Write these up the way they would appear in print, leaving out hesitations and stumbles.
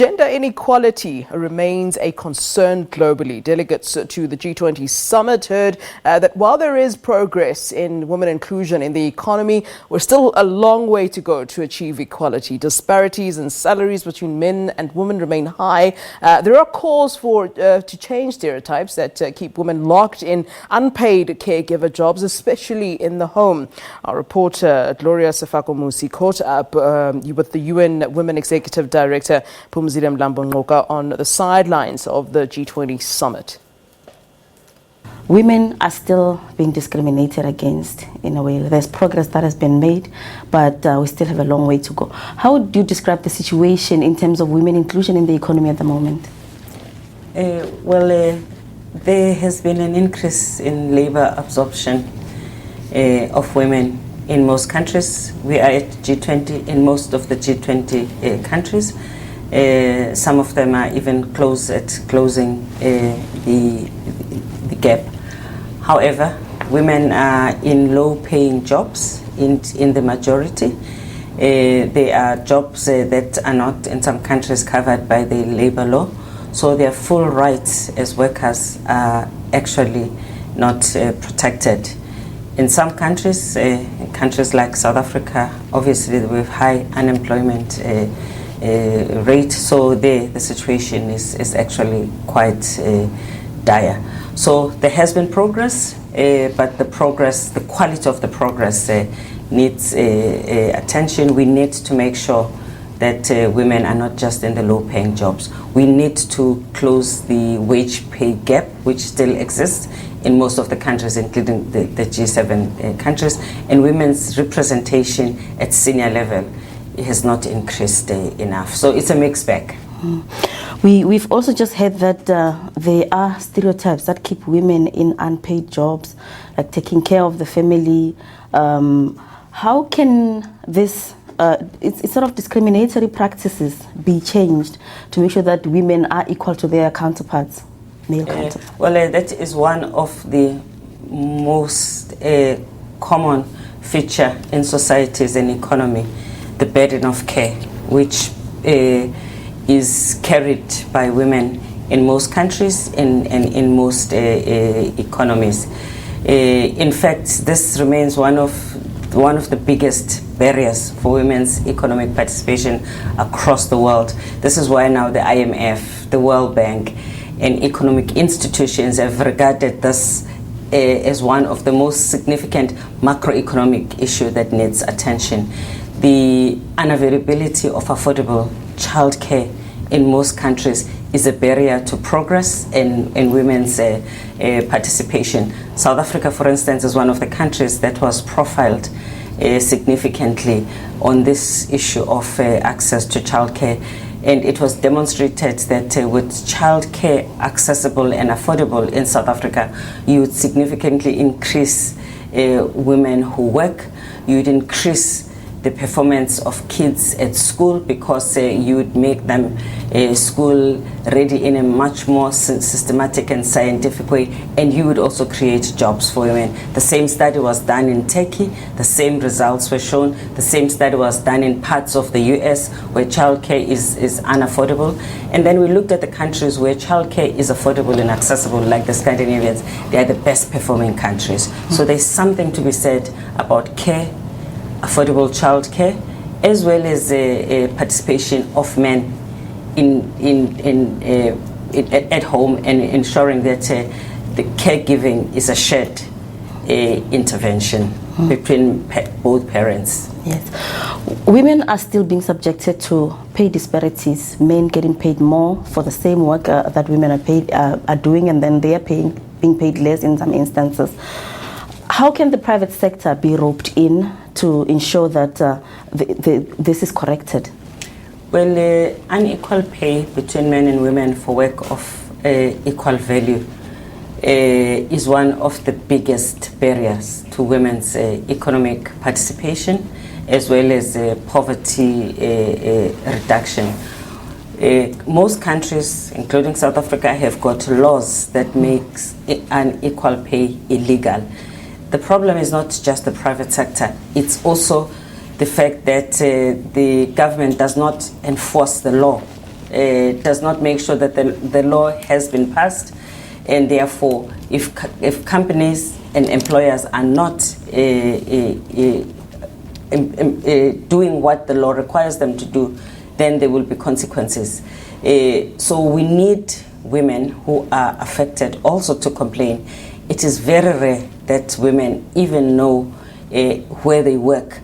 Gender inequality remains a concern globally. Delegates to the G20 summit heard that while there is progress in women inclusion in the economy, we're still a long way to go to achieve equality. Disparities in salaries between men and women remain high. There are calls for to change stereotypes that keep women locked in unpaid caregiver jobs, especially in the home. Our reporter Glorious Sefako-Musi caught up with the UN Women Executive Director Phumzile Mlambo-Ngcuka on the sidelines of the G20 summit. Women are still being discriminated against in a way. There's progress that has been made, but we still have a long way to go. How would you describe the situation in terms of women inclusion in the economy at the moment? There has been an increase in labor absorption of women in most countries. We are at G20 in most of the G20 countries. Some of them are even close at closing the gap. However, women are in low-paying jobs in the majority. They are jobs that are not in some countries covered by the labor law, so their full rights as workers are actually not protected. In some countries, countries like South Africa, obviously with high unemployment rate, so the situation is actually quite dire. So there has been progress, but the quality of the progress needs attention. We need to make sure that women are not just in the low-paying jobs. We need to close the wage pay gap, which still exists in most of the countries, including the G7 countries, and women's representation at senior level has not increased enough. So it's a mixed bag. We've also just heard that there are stereotypes that keep women in unpaid jobs, like taking care of the family. How can this it's sort of discriminatory practices be changed to make sure that women are equal to their counterparts, male counterparts? That is one of the most common feature in societies and economy, the burden of care, which is carried by women in most countries and in most economies. In fact, this remains one of the biggest barriers for women's economic participation across the world. This is why now the IMF, the World Bank, and economic institutions have regarded this as one of the most significant macroeconomic issues that needs attention. The unavailability of affordable childcare in most countries is a barrier to progress in women's participation. South Africa, for instance, is one of the countries that was profiled significantly on this issue of access to childcare, and it was demonstrated that with childcare accessible and affordable in South Africa, you would significantly increase women who work, you would increase the performance of kids at school because you would make them school ready in a much more systematic and scientific way, and you would also create jobs for women. The same study was done in Turkey, the same results were shown, the same study was done in parts of the US where childcare is unaffordable. And then we looked at the countries where childcare is affordable and accessible, like the Scandinavians. They are the best performing countries. So there's something to be said about care, affordable childcare, as well as participation of men at home, and ensuring that the caregiving is a shared intervention between both parents. Yes, women are still being subjected to pay disparities. Men getting paid more for the same work that women are doing, and then they are being paid less in some instances. How can the private sector be roped in to ensure that this is corrected? Well, unequal pay between men and women for work of equal value is one of the biggest barriers to women's economic participation, as well as poverty reduction. Most countries, including South Africa, have got laws that makes unequal pay illegal. The problem is not just the private sector, it's also the fact that the government does not enforce the law does not make sure that the law has been passed, and therefore if companies and employers are not doing what the law requires them to do, then there will be consequences. So we need women who are affected also to complain. It is very rare that women even know where they work,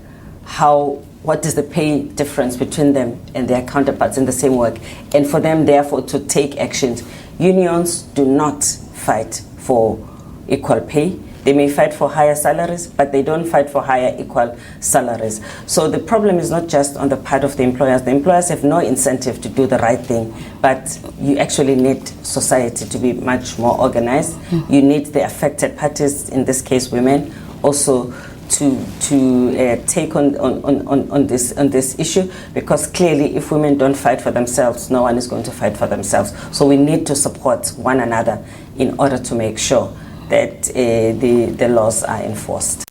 what is the pay difference between them and their counterparts in the same work, and for them therefore to take actions. Unions do not fight for equal pay. They may fight for higher salaries, but they don't fight for higher equal salaries. So the problem is not just on the part of the employers. The employers have no incentive to do the right thing, but you actually need society to be much more organized. You need the affected parties, in this case women, also to take on this issue, because clearly if women don't fight for themselves, no one is going to fight for themselves. So we need to support one another in order to make sure that the laws are enforced.